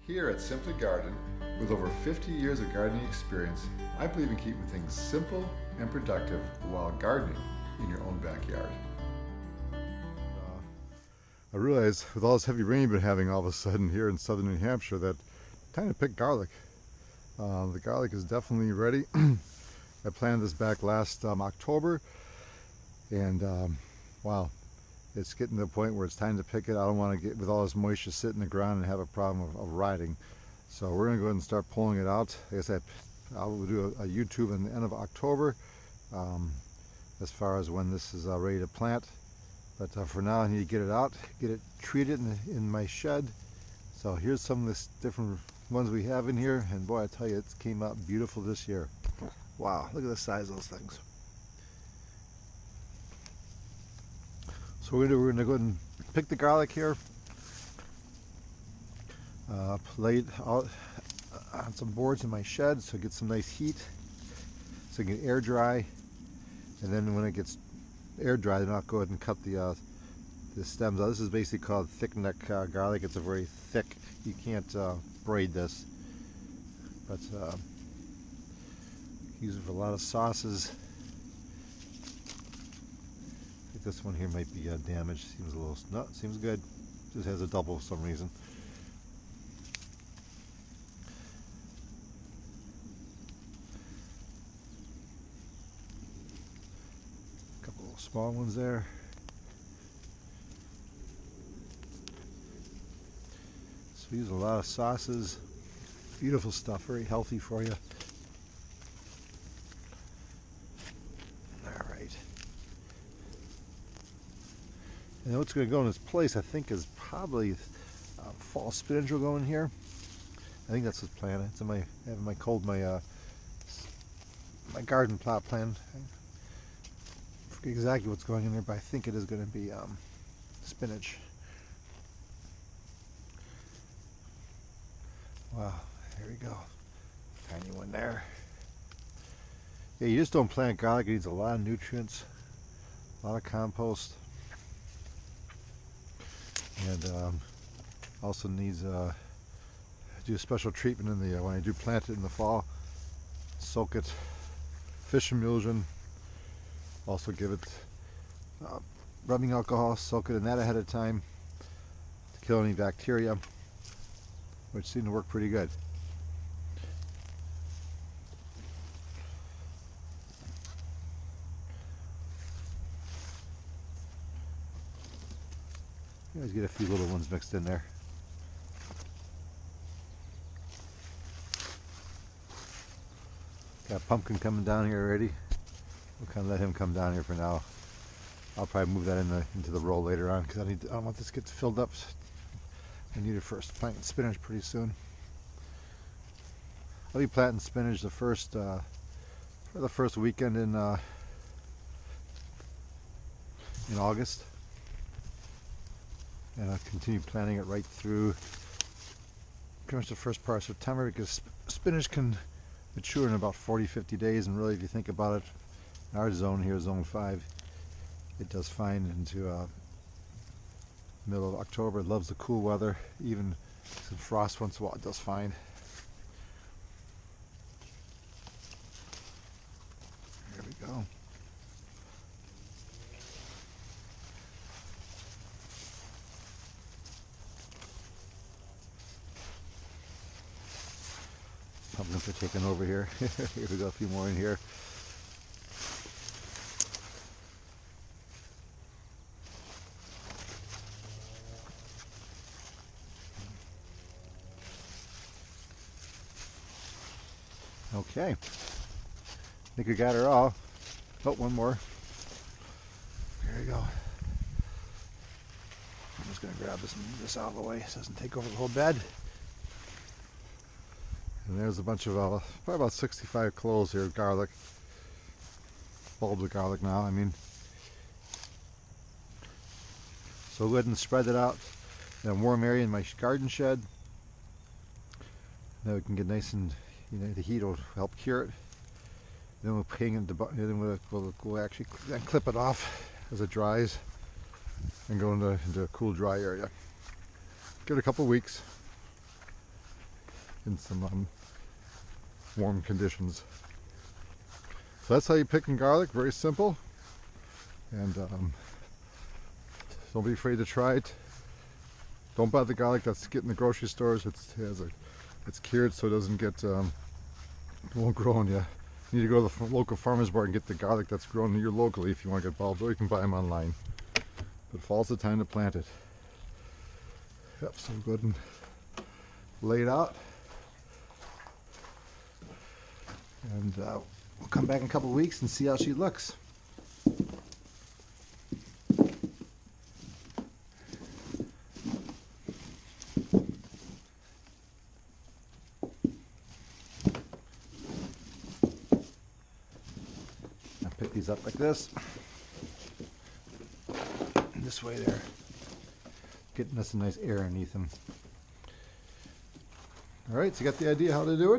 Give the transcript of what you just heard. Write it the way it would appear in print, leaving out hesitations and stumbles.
Here at Simply Garden, with over 50 years of gardening experience, I believe in keeping things simple and productive while gardening in your own backyard. I realized with all this heavy rain you've been having all of a sudden here in southern New Hampshire that time to pick garlic. The garlic is definitely ready. I planted this back last October, and wow, it's getting to the point where it's time to pick it. I don't want to get with all this moisture sit in the ground and have a problem of rotting. So we're going to go ahead and start pulling it out. Like I said, I'll do a YouTube in the end of October as far as when this is ready to plant. But for now I need to get it out, get it treated in my shed. So here's some of the different ones we have in here, and boy, I tell you, it came out beautiful this year. Wow, look at the size of those things. So we're gonna go ahead and pick the garlic here, lay it out on some boards in my shed so it gets some nice heat, so it can air dry, and then when it gets air dry, then I'll go ahead and cut the stems out. This is basically called thick neck garlic. It's a very thick. You can't braid this, but use it for a lot of sauces. I think this one here might be damaged. Seems a little, no, seems good. Just has a double for some reason. A couple of small ones there. So we use a lot of sauces. Beautiful stuff, very healthy for you. And what's going to go in its place, I think, is probably fall spinach will go in here. I think that's his plan. It's in my my garden plot plan. I forget exactly what's going in there, but I think it is going to be spinach. Wow, here we go. Tiny one there. Yeah, you just don't plant garlic. It needs a lot of nutrients, a lot of compost. And also needs do a special treatment in the when I do plant it in the fall. Soak it, fish emulsion. Also give it rubbing alcohol. Soak it in that ahead of time to kill any bacteria, which seemed to work pretty good. You always get a few little ones mixed in there. Got pumpkin coming down here already. We'll kind of let him come down here for now. I'll probably move that into the roll later on because I don't want this to get filled up. I need it first. Planting spinach pretty soon. I'll be planting spinach the first weekend in August. And I'll continue planting it right through pretty much the first part of September, because spinach can mature in about 40-50 days, and really if you think about it, in our zone here, zone 5, it does fine into middle of October. It loves the cool weather, even some frost once in a while, it does fine. There we go. Pumpkins are taking over here. Here we go, a few more in here. Okay, I think we got her all. Oh, one more. Here we go. I'm just going to grab this out of the way so it doesn't take over the whole bed. And there's a bunch of, probably about 65 cloves here of garlic. Bulbs of garlic now, I mean. So go ahead and spread it out in a warm area in my garden shed. Now we can get nice and, the heat will help cure it. Then we'll hang it, then we'll actually clip it off as it dries and go into a cool, dry area. Give it a couple weeks. in some warm conditions. So that's how you pick garlic. Very simple, and don't be afraid to try it. Don't buy the garlic that's getting in the grocery stores. It's cured, so it doesn't get won't grow on you. You need to go to the local farmer's market and get the garlic that's grown here locally if you want to get bulbs, or you can buy them online. But fall's the time to plant it. Yep, so go ahead and lay it out. And we'll come back in a couple of weeks and see how she looks. Pick these up like this. And this way they're getting us some nice air underneath them. Alright, so you got the idea how to do it?